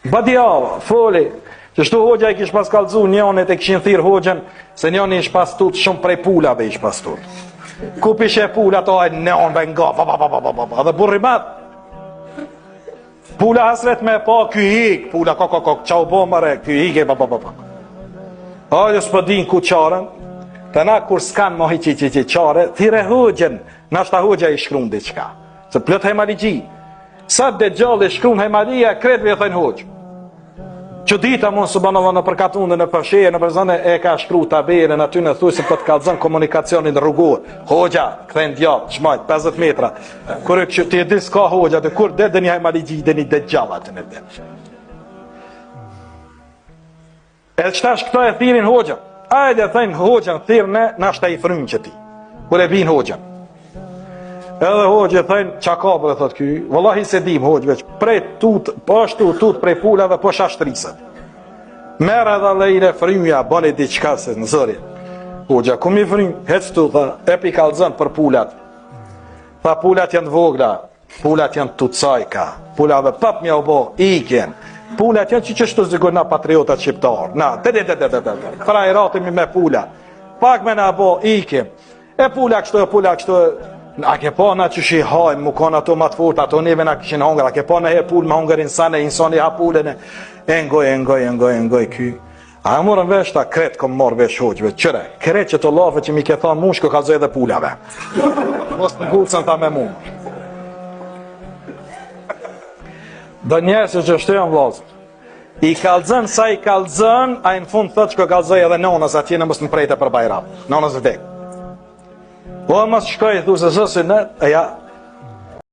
Badjava, foli. Që shtu hoxha i kish pas kallzu njonit e kishin thirr hoxhën, se njoni ish pas tut shumë prej pulave ish pas tut. Ku pishe pula to ai njon be nga, dhe burri mat. Pula hasret me pa ky hik, pula çau bomare, ky hik Ajo s'po din ku qarën, të na kur s'kan mohi që qare, thire hoxhën, nashta hoxha i shkruan diçka. Se plot hemaligji. Sa dhe gjallë i shkruan hemalia, kretve e thënë hoxhë. Që dita mund subhanallahu në përkatundë në përsheje, në përzane e ka shkru tabelën aty në thuj se po të kallzon komunikacionin rrugor. Hoxha, kthejnë djatë, shmajt, 50 metra. Kur që ti e di s'ka hoxha, dhe kur dhe një hemaligji, dhe një dhe gjalla të në dhe. Edhe qëtash këta e thirin hoxha. Ajde thënë hoxha në thirë ne, nashta i frymë që ti. Kur e bin hoxha. Edhe hoxha thënë, qa ka për dhe thot ky, vallahi se dim hoxha veç, prej tut, po ashtu tut prej pulave, po shashtrisët. Merë edhe lejre frymja, bani diqka se në zëri. Hoxha, ku mi frymë, hec tu, tha, epi kalzën për pulat. Tha, pulat janë vogla, pulat janë tucajka, pulave pap mja u bo, iken. Pulat janë që shtu zigur na patriotat shqiptar. Na, fra i ratimi me pula. Pak me na bo, ikim. E pula kështu, a ke pa na që shi hajmë, mu kanë ato matë fort, ato neve na kishin hongër, a ke pa na he pul me hongër insane, insani ha pulën e ngoj ky. A morën vesh ta kret kom marrë vesh hoqve, qëre, kret që të lafe që mi ke thonë mushko ka zoj edhe pulave. Mos në gucën ta me mu. Do njerëse që shtu janë vlazën. I kalzën sa i kalzën, a i në fund thët që ka kalzoj edhe nonës atje në mos në prejte për bajram. Nonës vdek. O mos shkoj, thu se zësi në, e ja,